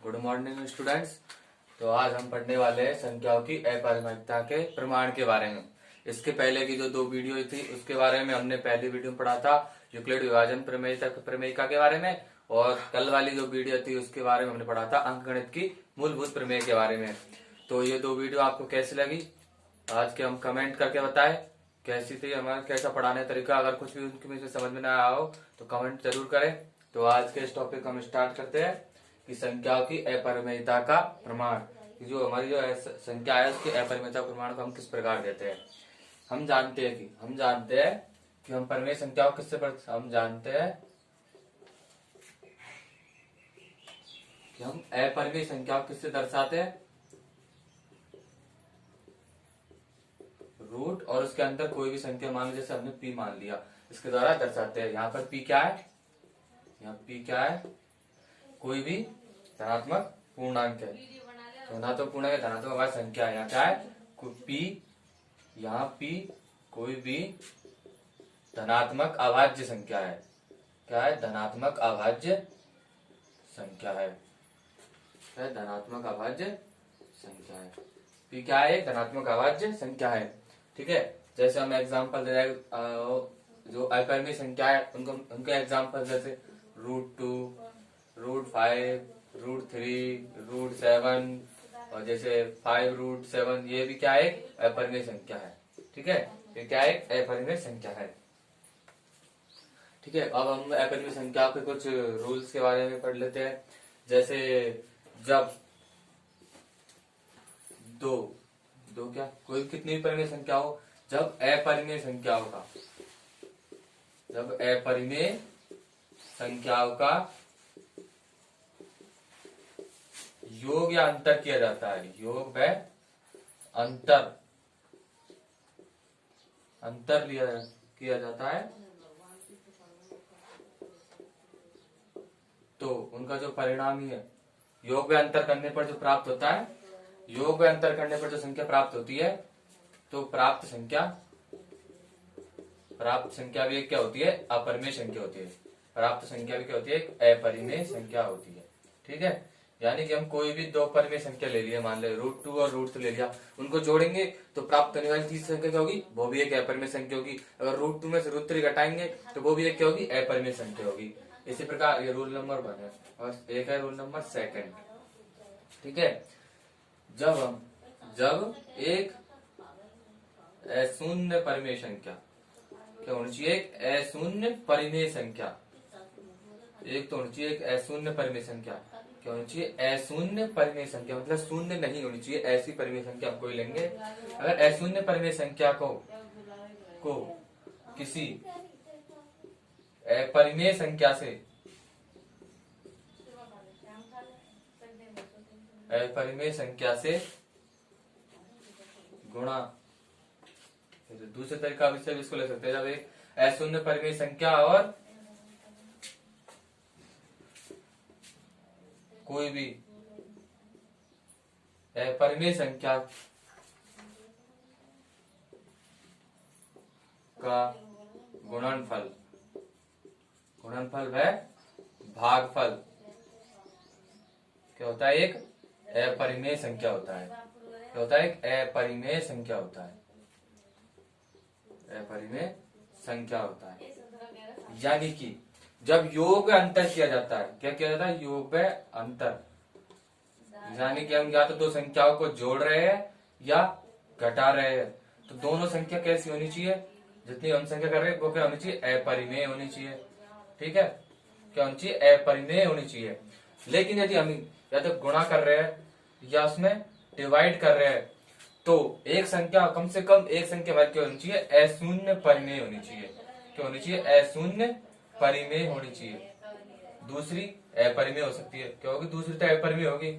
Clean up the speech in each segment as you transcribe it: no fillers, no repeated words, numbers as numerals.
Good morning students. तो आज हम पढ़ने वाले हैं संख्याओं की अपरिमेयता के प्रमाण के बारे में। इसके पहले की जो 2 वीडियो थी उसके बारे में हमने पहली वीडियो में पढ़ा था यूक्लिड विभाजन प्रमेयिका के बारे में, और कल वाली जो वीडियो थी उसके बारे में हमने पढ़ा था अंकगणित की मूलभूत प्रमेय के बारे में। तो ये 2 वीडियो आपको कैसी लगी आज के हम कमेंट करके बताएं कैसी थी, हमारा कैसा पढ़ाने का तरीका। अगर कुछ भी उनके में से समझ में ना आया हो तो कमेंट जरूर करें। तो आज के इस टॉपिक हम स्टार्ट करते हैं कि संख्याओं की अपरिमेयता का प्रमाण। जो हमारी जो संख्या है उसकी अपरिमेयता प्रमाण को हम किस प्रकार देते हैं। हम जानते हैं कि हम परिमेय संख्याओं किससे हम जानते हैं कि हम अपरिमेय संख्याओं किससे दर्शाते हैं, रूट और उसके अंदर कोई भी संख्या मान लो, जैसे हमने पी मान लिया, इसके द्वारा दर्शाते हैं। यहाँ पर पी क्या है, यहाँ पी क्या है, कोई भी धनात्मक पूर्णांक है। धनात्मक पूर्णांक है, धनात्मक हमारी संख्या है। यहाँ क्या है, पी, यहाँ पी कोई भी धनात्मक अभाज्य संख्या है। क्या है, धनात्मक अभाज्य संख्या है। क्या है, धनात्मक अभाज्य संख्या है। पी क्या है, एक धनात्मक अभाज्य संख्या है। ठीक है, जैसे हम एग्जांपल दे रहे जो अपरिमेय संख्या है उनके एग्जांपल जैसे √2, √5, √3, √7 और जैसे 5 √7, ये भी क्या है, अपरिमेय संख्या है। ठीक है, ये क्या है, अपरिमेय संख्या है। ठीक है, अब हम अपरिमेय संख्या के कुछ रूल्स के बारे में पढ़ लेते हैं। जैसे जब दो क्या कोई कितनी भी परिमेय संख्या हो, जब अपरिमेय संख्याओं का योग या अंतर किया जाता है, योग व अंतर किया जाता है, तो उनका जो परिणाम ही है, योग व अंतर करने पर जो प्राप्त होता है, योग व अंतर करने पर जो संख्या प्राप्त होती है, तो प्राप्त संख्या भी एक क्या होती है, अपरिमेय संख्या होती है। प्राप्त संख्या भी क्या होती है, एक अपरिमेय संख्या होती है। ठीक है, यानी कि हम कोई भी 2 परिमेय संख्या ले लिया, मान ले √2 और √3 ले लिया, उनको जोड़ेंगे तो प्राप्त होने वाली तीसरी संख्या क्या होगी, वो भी एक अपरिमेय संख्या होगी। अगर √2 में से √3 घटाएंगे तो वो भी एक क्या होगी, अपरिमेय संख्या होगी। इसी प्रकार ये रूल नंबर 1 है, और एक है रूल नंबर 2। ठीक है, जब एक अशून्य परिमेय संख्या क्या होनी चाहिए, एक अशून्य परिमेय संख्या, एक तो होनी चाहिए एक अशून्य परिमेय संख्या। क्या होनी चाहिए, अशून्य परिमेय संख्या, मतलब शून्य नहीं होनी चाहिए, ऐसी परिमेय संख्या हम कोई लेंगे। अगर अशून्य परिमेय संख्या को किसी अपरिमेय संख्या से गुणा, दूसरे तरीका से इसको ले सकते हैं। जब एक अशून्य परिमेय संख्या और कोई भी अपरिमेय संख्या का गुणनफल व भागफल क्या होता है, एक अपरिमेय संख्या होता है। क्या होता है, एक अपरिमेय संख्या होता है, अपरिमेय संख्या होता है। यानी कि जब योग अंतर किया जाता है, क्या किया जाता है, योग व अंतर, यानी कि हम या तो 2 संख्याओं को जोड़ रहे हैं या घटा रहे हैं, तो दोनों संख्या कैसी होनी चाहिए, जितनी हम संख्या कर रहे हैं वो क्या होनी चाहिए, अपरिमेय होनी चाहिए। ठीक है, क्या होनी चाहिए, अपरिमेय होनी चाहिए। लेकिन यदि हम या तो गुणा कर रहे हैं या उसमें डिवाइड कर रहे हैं, तो एक संख्या कम से कम एक संख्या हमारी क्या होनी चाहिए, अशून्य परिमेय होनी चाहिए। क्या होनी चाहिए, अशून्य परिमेय होनी चाहिए। दूसरी अपरिमेय हो सकती है, क्या होगी, दूसरी तो अपरिमेय होगी,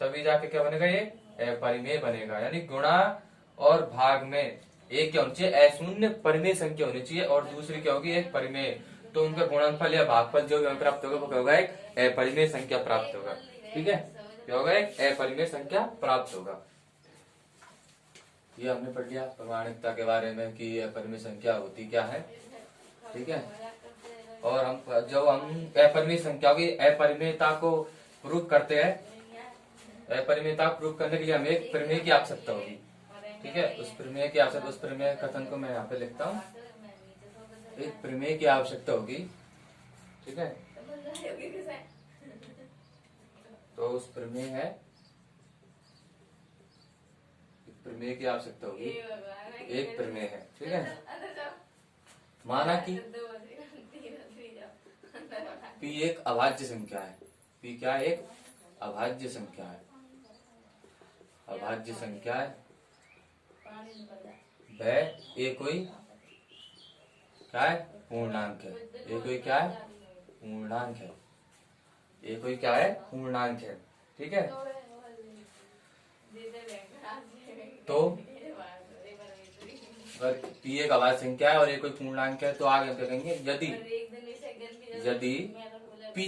तभी जाके क्या बनेगा, ये अपरिमेय बनेगा। यानी गुणा और भाग में एक क्या होनी चाहिए, अशून्य परिमेय संख्या होनी चाहिए, और दूसरी क्या होगी, एक परिमेय। तो उनका गुणनफल या भागफल जो हमें प्राप्त होगा वो क्या होगा, एक अपरिमेय संख्या प्राप्त होगा। ठीक है, क्या होगा, एक अपरिमेय संख्या प्राप्त होगा। ये हमने पढ़ लिया प्रमाणिकता के बारे में कि अपरिमेय संख्या होती क्या है। ठीक है, और हम जब हम अपरिमेय संख्या की अपरिमेयता को प्रूव करते हैं अपरिमेयता प्रूव करने के लिए हमें एक प्रमेय की आवश्यकता होगी। ठीक है, उस प्रमेय की आवश्यकता, उस प्रमेय कथन को मैं यहाँ पे लिखता हूँ। एक प्रमेय की आवश्यकता होगी। ठीक है, तो उस प्रमेय है, प्रमेय की आवश्यकता होगी, एक प्रमेय है। ठीक है, माना कि P एक अभाज्य संख्या है। P क्या है? एक अभाज्य संख्या है। अभाज्य संख्या है वह ए कोई क्या है? पूर्णांक है। ए कोई क्या है? पूर्णांक है। ए कोई क्या है? पूर्णांक है। ठीक है, तो अगर P एक अभाज्य संख्या है और ए कोई पूर्णांक है तो आगे क्या कहेंगे? यदि P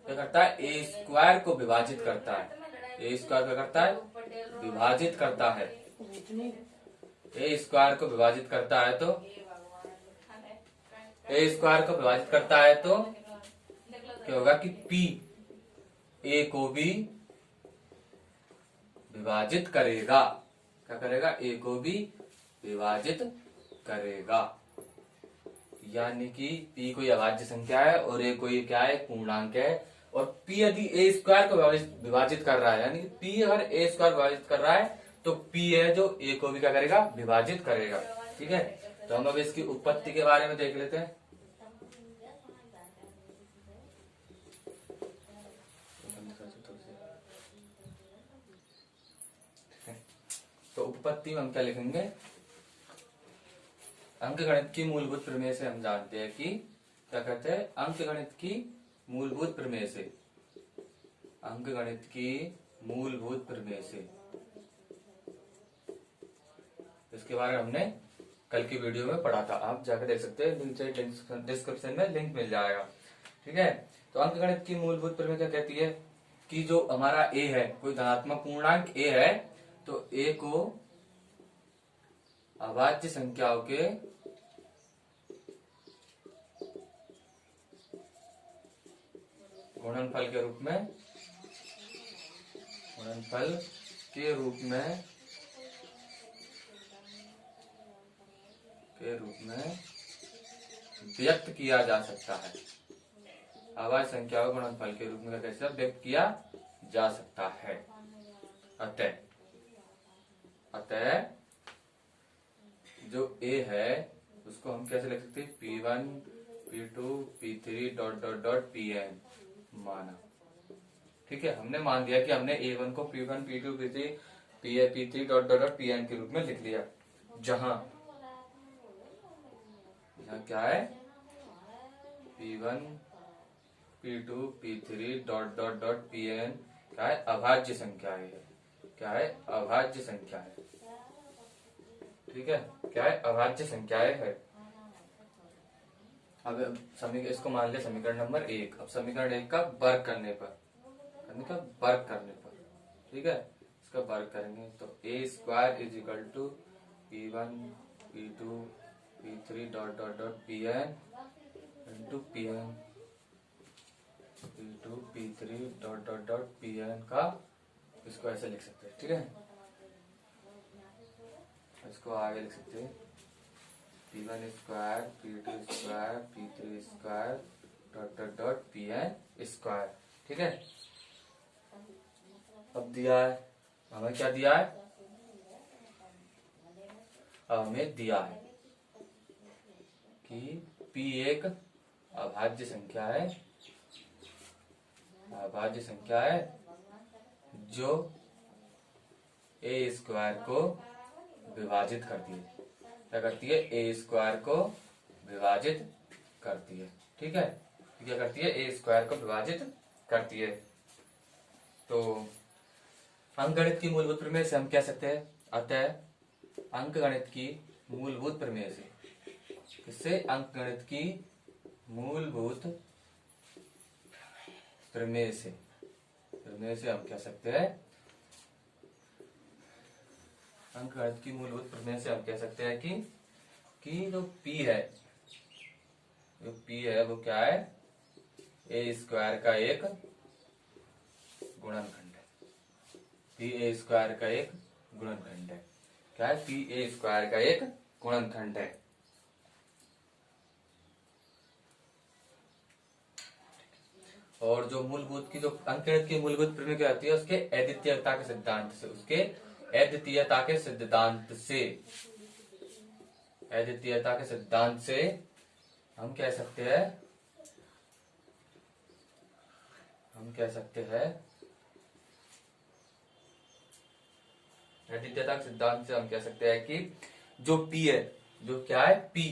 क्या करता है? ए स्क्वायर को विभाजित करता है। ए स्क्वायर क्या करता है? विभाजित करता है। ए स्क्वायर को विभाजित करता है तो ए स्क्वायर को विभाजित करता है तो क्या होगा कि P ए को भी विभाजित करेगा। क्या करेगा? ए को भी विभाजित करेगा। यानी कि P कोई अभाज्य संख्या है और ए कोई क्या है? पूर्णांक है। और P यदि ए स्क्वायर को विभाजित कर रहा है, यानी कि P अगर ए स्क्वायर विभाजित कर रहा है तो P है जो ए को भी क्या करेगा? विभाजित करेगा। ठीक है, तो हम अब इसकी उत्पत्ति के बारे में देख लेते हैं। तो उत्पत्ति में हम क्या लिखेंगे? अंकगणित की मूलभूत प्रमेय से हम जानते हैं कि क्या कहते हैं? अंकगणित की मूलभूत प्रमेय से, अंकगणित की मूलभूत प्रमेय से, इसके बारे में हमने कल की वीडियो में पढ़ा था। आप जाकर देख सकते हैं, नीचे डिस्क्रिप्शन में लिंक मिल जाएगा। ठीक है, तो अंकगणित की मूलभूत प्रमेय क्या कहती है कि जो हमारा ए है, कोई धनात्मक पूर्णांक ए है, तो ए को अभाज्य संख्याओं के गुणनफल के रूप में, गुणनफल के रूप में व्यक्त किया जा सकता है। अभाज्य संख्याओं को गुणनफल के रूप में कैसे व्यक्त किया जा सकता है? अतः जो ए है उसको हम कैसे लिख सकते हैं? P1 P2 P3 dot dot dot Pn माना। ठीक है, हमने मान दिया कि हमने A1 को P1 P2 P3 dot dot dot Pn के रूप में लिख लिया। जहां क्या है? P1 P2 P3 dot dot dot Pn क्या है? अभाज्य संख्या है। क्या है? अभाज्य संख्या है। ठीक है, क्या है? अभाज्य संख्याएं है। अब इसको मान लिया समीकरण नंबर 1। अब समीकरण 1 का वर्ग करने पर, ठीक है, इसका वर्ग करेंगे तो A square is equal to P1 P2 P3 dot dot dot Pn into Pn P2 P3 dot dot dot Pn का, इसको ऐसे लिख सकते हैं। ठीक है, इसको आगे लिख सकते हैं P1 square P2 square P3 square dot dot dot Pn square. ठीक है, अब दिया है हमें, क्या दिया है? अब हमें दिया है कि P एक अभाज्य संख्या है, अभाज्य संख्या है जो ए स्क्वायर को विभाजित करती है। क्या करती है? ए स्क्वायर को विभाजित करती है। ठीक है, क्या करती है? ए स्क्वायर को विभाजित करती है। तो अंकगणित की मूलभूत प्रमेय से हम कह सकते हैं, अतः अंकगणित की मूलभूत प्रमेय से, इससे अंकगणित की मूलभूत प्रमेय से हम कह सकते हैं, अंकगणित की मूलभूत प्रमेय से हम कह सकते हैं कि जो P है, जो P है वो क्या है? ए स्क्वायर का एक गुणनखंड है। पी ए स्क्वायर का एक गुणनखंड है। क्या है? पी ए स्क्वायर का एक गुणनखंड है। और जो मूलभूत की जो अंकगणित की मूलभूत प्रमेय क्या होती है, उसके अद्वितीयता के सिद्धांत से, उसके अद्वितीयता के सिद्धांत से, अद्वितीयता के सिद्धांत से हम कह सकते हैं, अद्वितीयता के सिद्धांत से हम कह सकते हैं कि जो P है, जो क्या है P,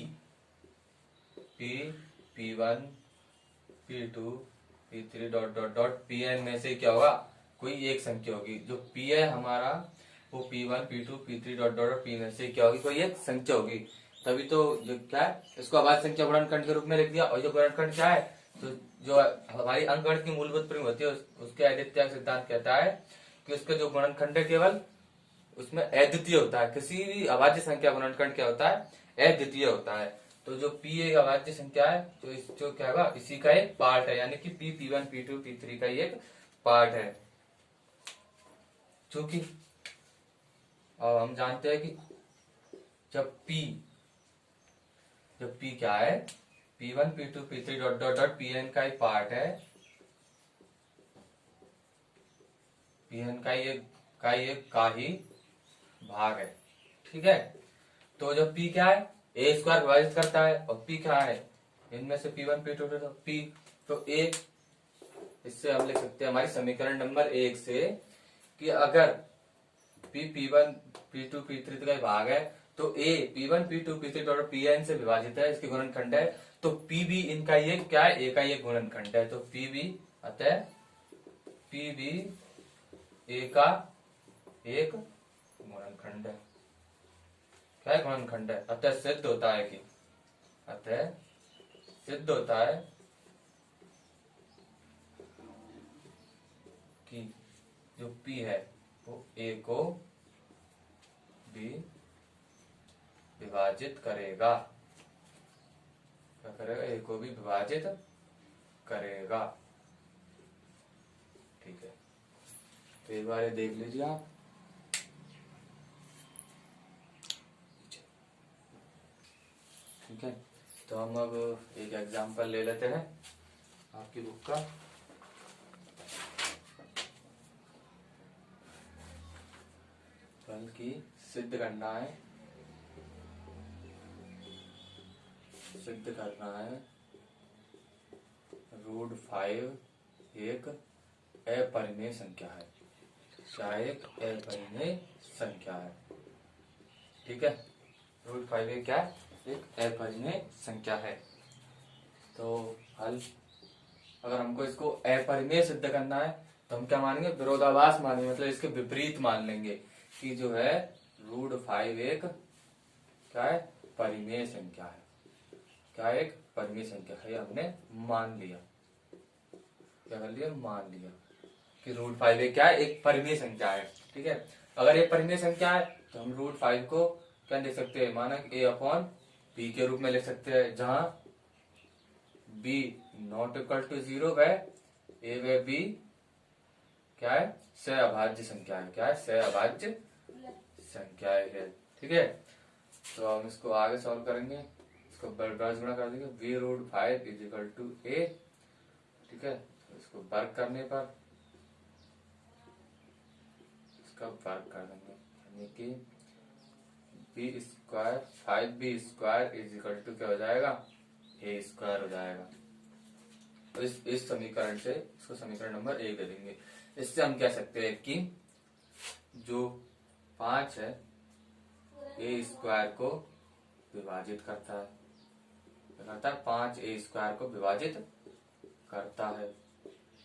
P1 P2 P3 dot dot dot Pn में से क्या होगा, कोई एक संख्या होगी। जो P है हमारा वो P1 P2 P3 dot dot P में से क्या होगी, कोई एक संख्या होगी। तभी तो जो क्या है, इसको अभाज्य संख्या गुणनखंड के रूप में लिख दिया। और जो गुणनखंड क्या है, तो जो हमारी अंकगणित की मूलभूत प्रमेय होती है, उसके अद्वितीय सिद्धांत कहता है कि उसका जो गुणनखंड है केवल उसमें अद्वितीय होता है। किसी भी अभाज्य संख्या गुणनखंड क्या होता है, अद्वितीय होता है। तो जो P एक अभाज्य संख्या है, तो जो क्या होगा, इसी का एक पार्ट है, यानी कि P P1 P2 P3 का ही एक पार्ट है। चूंकि अब हम जानते हैं कि जब P क्या है, P1 P2 P3 dot dot dot Pn का ही पार्ट है, Pn का ही भाग है। ठीक है, तो जब P क्या है, ए स्क्वायर विभाजित करता है, और P क्या है, इनमें से P1 P2 P, तो एक, इससे हम लिख सकते हैं हमारी समीकरण नंबर 1 से कि अगर P P1 P2 P3 का भाग है, तो A P1 P2 P3 dot Pn से विभाजित है, इसके गुणनखंड है, तो P भी इनका ये क्या है, A का ये गुणनखंड है। तो P भी, अतः P भी A का एक गुणनखंड है। क्या है, गुणनखंड है। अतः सिद्ध होता है कि जो P है वो A को भी विभाजित करेगा। क्या करेगा, A को भी विभाजित करेगा। ठीक है, तो एक बार ये देख लीजिए आप। ठीक है, तो हम अब एक एग्जांपल ले लेते हैं आपकी बुक का। बल्कि सिद्ध करना है √5 एक अपरिमेय संख्या है। क्या एक अपरिमेय संख्या है। ठीक है, √5 एक क्या है, एक अपरिमेय संख्या है। तो हल, अगर हमको इसको अपरिमेय सिद्ध करना है तो हम क्या मानेंगे, विरोधाभास मानेंगे, मतलब इसके विपरीत मान लेंगे कि जो है √5 एक क्या है, परिमेय संख्या है। क्या एक परिमेय संख्या है, हमने मान लिया। क्या कर लिया, मान लिया कि √5 एक क्या है, एक परिमेय संख्या है। ठीक है, अगर ये परिमेय संख्या है तो हम √5 को क्या लिख सकते हैं, मानक A/B के रूप में लिख सकते हैं, जहां B नॉट इक्वल टू 0 व A व B क्या है, सहअभाज्य संख्या है। क्या है, सहअभाज्य संख्या है। ठीक है, तो हम इसको आगे सॉल्व करेंगे, इसको ब्रश गुणा कर देंगे, V√5 is equal to A। ठीक है, तो इसको वर्क करने पर इसका वर्क कर देंगे, यानी कि B² 5B² is equal to क्या हो जाएगा, A² हो जाएगा। तो इस समीकरण से इसको समीकरण नंबर 1 दे देंगे। इससे हम कह सकते हैं कि जो 5 है A² को विभाजित करता है, 5 A² को विभाजित करता है।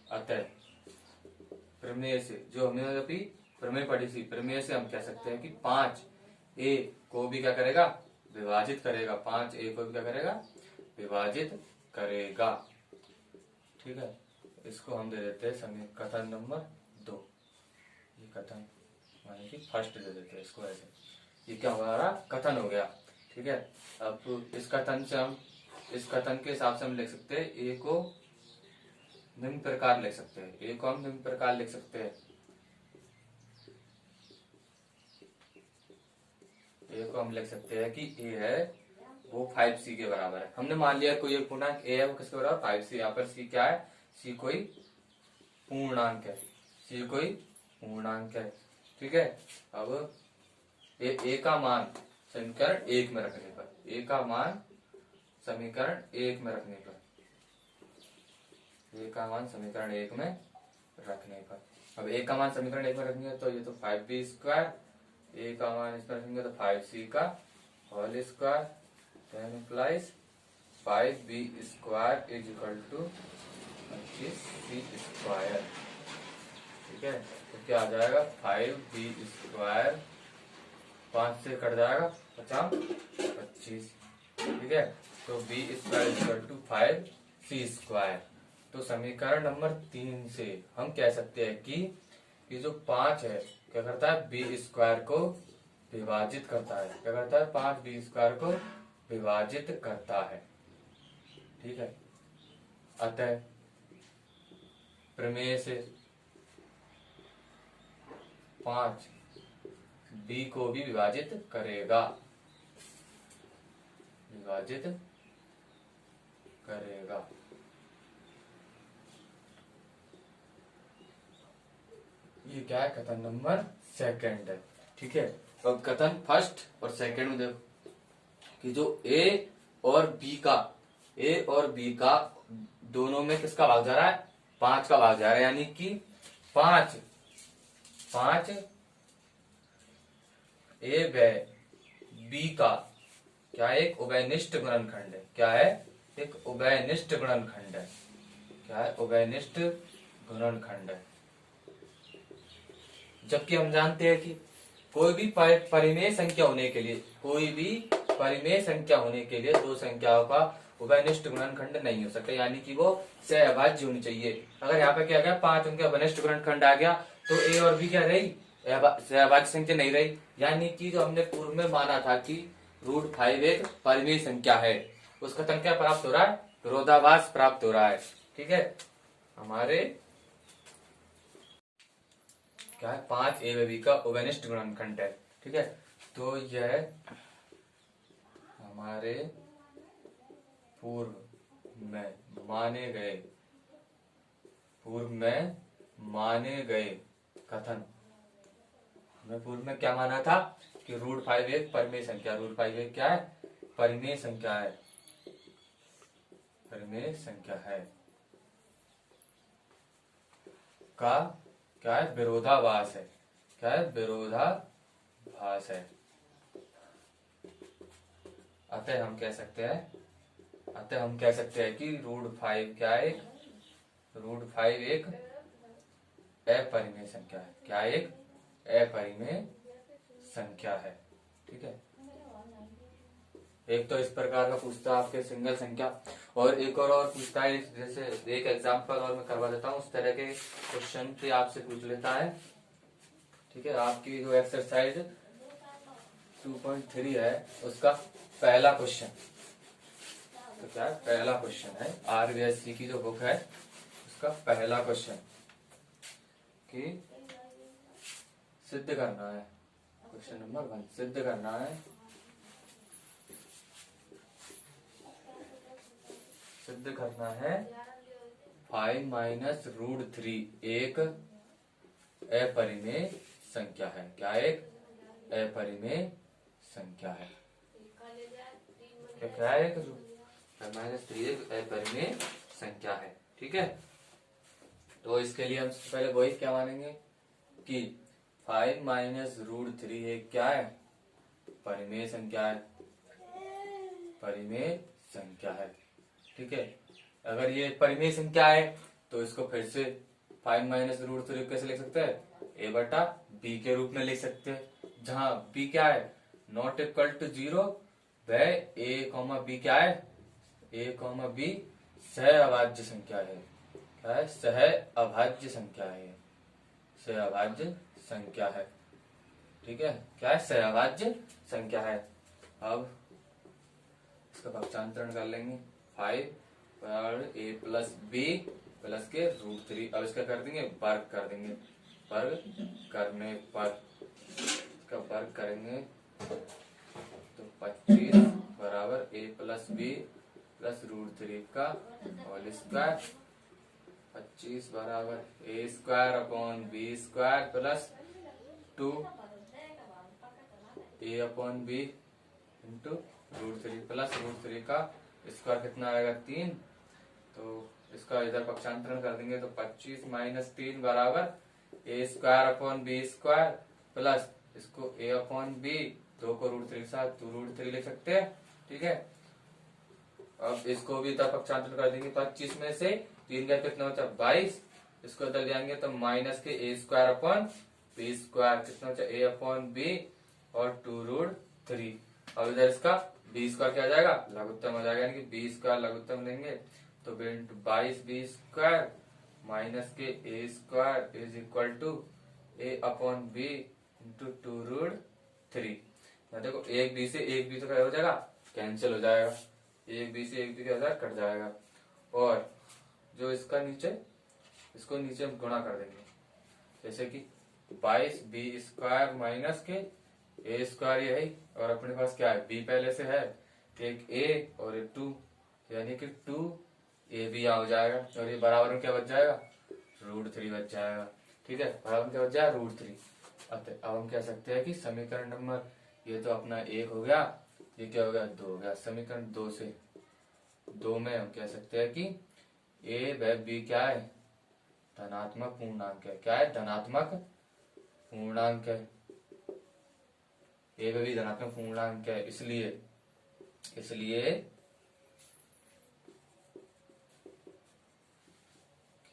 अतः प्रमेय से, जो हमने अभी प्रमेय पढ़ी थी, प्रमेय से हम कह सकते हैं कि 5 A को भी क्या करेगा, विभाजित करेगा। 5 A को भी क्या करेगा, विभाजित करेगा। ठीक है, इसको हम दे देते हैं समय कथन नंबर 2। ये कथन माने कि फर्स्ट दे देते हैं इसको ऐसे, ये क्या हमारा कथन हो गया। ठीक है, अब इस कथन से हम, इस कथन के हिसाब से हम लिख सकते हैं A को निम्न प्रकार लिख सकते हैं। A को हम निम्न प्रकार लिख सकते हैं ए को हम लिख सकते हैं कि ए है वो 5c के बराबर है। हमने मान लिया कोई एक पूर्णांक ए है वो किसके बराबर 5c। यहाँ पर c क्या है, c कोई पूर्णांक है, c कोई पूर्णांक है। ठीक है, अब ए का मान समीकरण 1 में रखने पर, ए का मान समीकरण 1 में रखने पर, ए का मान समीकरण 1 में रखने पर, अब ए का मान समीकरण 1 में रखेंगे तो ये तो 5b², ए का मान इसमें रखेंगे तो 5c का whole square, then implies 5b² is equal to 25c²। ठीक है, तो क्या आ जाएगा 5b², 5 से कट जाएगा 25। ठीक है, तो b² इक्वल टू 5c²। तो समीकरण नंबर 3 से हम कह सकते हैं कि ये जो 5 है क्या करता है, b² को विभाजित करता है। क्या करता है, 5b² को विभाजित करता है। ठीक है, अतः प्रमेय से 5 b को भी विभाजित करेगा, विभाजित करेगा। ये क्या है, कथन नंबर 2 है। ठीक है, तो कथन फर्स्ट और सेकंड में देखो कि जो ए और बी का दोनों में किसका भाग जा रहा है, 5 का भाग जा रहा है, यानी कि 5 ए व बी का क्या एक उभयनिष्ठ गुणनखंड है। क्या है, एक उभयनिष्ठ गुणनखंड है। क्या है, उभयनिष्ठ गुणनखंड है। जबकि हम जानते हैं कि कोई भी परिमेय संख्या होने के लिए, कोई भी परिमेय संख्या होने के लिए दो संख्याओं का उभयनिष्ठ गुणनखंड नहीं हो सकता, यानी कि वो सहअभाज्य होनी चाहिए। अगर यहाँ पे क्या गया 5 उनका उभयनिष्ठ गुणनखंड आ गया तो ए और बी क्या रही, सहअभाज्य संख्या नहीं रही। यानी कि जो हमने पूर्व में माना था कि √5 एक परिमेय संख्या है, उस कथन क्या प्राप्त हो रहा है, विरोधाभास प्राप्त हो रहा है। ठीक है, हमारे क्या है 5 ए व बी का उभयनिष्ठ गुणनखंड है। ठीक है, तो यह हमारे पूर्व में माने गए कथन, हमें पूर्व में क्या माना था कि √5 एक परिमेय संख्या, √5 एक क्या है, परिमेय संख्या है, परिमेय संख्या है का क्या है, विरोधाभास है। क्या है, विरोधाभास है। अतः हम कह सकते हैं कि √5 क्या है, √5 एक अपरिमेय संख्या है। क्या एक अपरिमेय संख्या है। ठीक है, एक तो इस प्रकार का पूछता है आपके सिंगल संख्या, और एक और पूछता है, जैसे एक एग्जांपल और मैं करवा देता हूँ, उस तरह के क्वेश्चन से आपसे पूछ लेता है। ठीक है, आपकी जो एक्सरसाइज 2.3 है उसका पहला क्वेश्चन, तो क्या है, पहला क्वेश्चन है RVSC की जो बुक है उसका पहला क्वेश्चन कि सिद्ध करना है, क्वेश्चन नंबर 1 सिद्ध करना है, सिद्ध करना है 5 माइनस √3 एक अपरिमेय संख्या है। क्या एक अपरिमेय संख्या है। क्या है, 5-3 एक अपरिमेय संख्या है। ठीक है, तो इसके लिए हम पहले वही क्या मानेंगे कि 5 माइनस √3 एक क्या है, परिमेय संख्या है, परिमेय संख्या है। ठीक है, अगर ये परिमेय संख्या है तो इसको फिर से 5 माइनस √3 कैसे लिख सकते हैं, a/b के रूप में लिख सकते हैं, जहां b क्या है, नॉट इक्वल टू 0, वह a, b क्या है, a, b सहअभाज्य संख्या है। क्या है, सहअभाज्य संख्या है, सहअभाज्य संख्या है। ठीक है, क्या है, सहअभाज्य संख्या है। अब इसका पक्षांतरण कर लेंगे, 5 और a प्लस b प्लस के √3, अब इसका कर देंगे वर्ग कर देंगे, वर्ग करने पर इसका वर्ग करेंगे तो 25 बराबर a प्लस बी प्लस √3 का होल स्क्वायर। 25 बराबर a square upon B square plus 2 a upon B into √3 plus √3 का स्क्वायर कितना आएगा 3। तो इसका इधर पक्षांतरण कर देंगे तो 25 माइनस 3 बराबर a square upon B square plus इसको a अपॉन बी, 2 को √3 के साथ 2 √3 लिख सकते हैं। ठीक है, अब इसको भी इधर पक्षांतरण कर देंगे। 25 में से 3 का कितना होता है 22, इसको इधर जाएंगे तो माइनस के a square upon B square कितना होता है a अपॉन बी और 2 √3। अब इधर इसका बी स्क्वायर क्या आ जाएगा लघुत्तम हो जाएगा, यानी कि बी स्क्वायर लघुत्तम लेंगे तो 22 बी स्क्वायर माइनस के a square is equal to a upon B into 2 √3। देखो एक बी से एक बी तो क्या हो जाएगा कैंसिल हो जाएगा, एक बी से एक बी क्या हो जाएगा कट जाएगा। और जो इसका नीचे, इसको नीचे हम गुणा कर देंगे, जैसे कि 22 बी स्क्वायर माइनस के a स्क्वायर ये है और अपने पास क्या है b पहले से है, एक a और एक 2, यानी कि 2 a भी यहाँ हो जाएगा और ये बराबर में क्या बच जाएगा √3 बच जाएगा। ठीक है, बराबर में क्या बच जाएगा √3। अब हम कह सकते हैं कि समीकरण नंबर ये तो अपना 1 हो गया, ये क्या हो गया 2 हो गया। समीकरण 2 में हम कह सकते हैं कि a व b क्या है धनात्मक पूर्णांक है। क्या है धनात्मक पूर्णांक है, a व b धनात्मक पूर्णांक है, इसलिए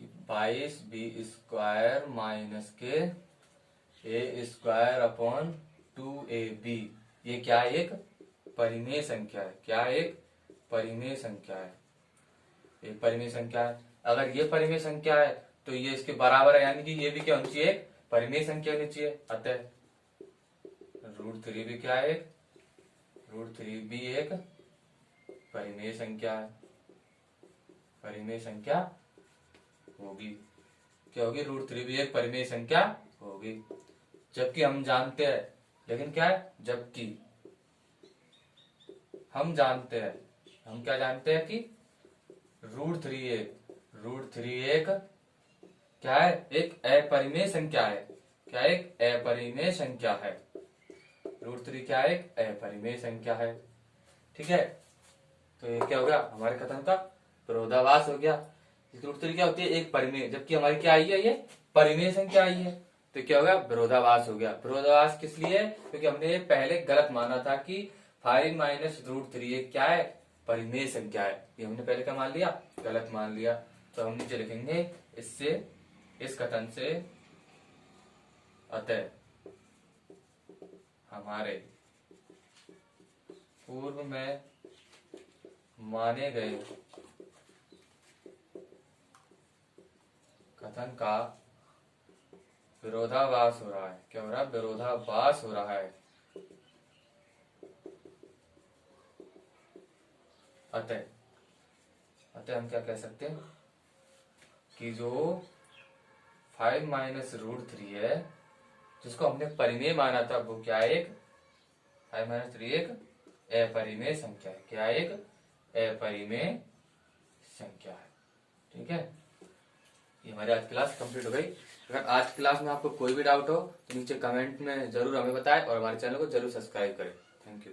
कि 22 बी स्क्वायर माइनस के a स्क्वायर अपॉन 2ab ये क्या एक परिमेय संख्या है। क्या एक परिमेय संख्या है, एक परिमेय संख्या है। अगर ये परिमेय संख्या है तो ये इसके बराबर है, यानी कि ये भी क्या होनी चाहिए परिमेय संख्या होनी चाहिए। अतः √3 भी क्या है √3 भी एक परिमेय संख्या है, परिमेय संख्या होगी। क्या होगी √3 भी एक परिमेय संख्या होगी। जबकि हम जानते हैं, लेकिन क्या है जबकि हम जानते हैं, हम क्या जानते हैं कि √3 एक क्या है एक अपरिमेय संख्या है। क्या एक अपरिमेय संख्या है, √3 क्या एक अपरिमेय संख्या है। ठीक है, तो ये क्या हो गया हमारे कथन का विरोधाभास हो गया। √3 क्या होती है एक परिमेय, जबकि हमारी क्या आई है ये परिमेय संख्या आई है, तो क्या हो गया विरोधाभास हो गया। विरोधाभास किस लिए, क्योंकि हमने पहले गलत माना था कि 5 माइनस √3 एक क्या है परिमेय संख्या है, ये हमने पहले क्या मान लिया गलत मान लिया। तो हम नीचे लिखेंगे इससे इस कथन से अतः हमारे पूर्व में माने गए कथन का विरोधाभास हो रहा है। क्या हो रहा है विरोधाभास हो रहा है। अतः हम क्या कह सकते हैं कि जो 5 माइनस √3 है जिसको हमने परिमेय माना था वो क्या एक 5 माइनस 3 एक अपरिमेय संख्या है। क्या एक अपरिमेय संख्या है। ठीक है, ये हमारी आज क्लास कंप्लीट हो गई। अगर आज क्लास में आपको कोई भी डाउट हो तो नीचे कमेंट में जरूर हमें बताएं और हमारे चैनल को जरूर सब्सक्राइब करें। Thank you.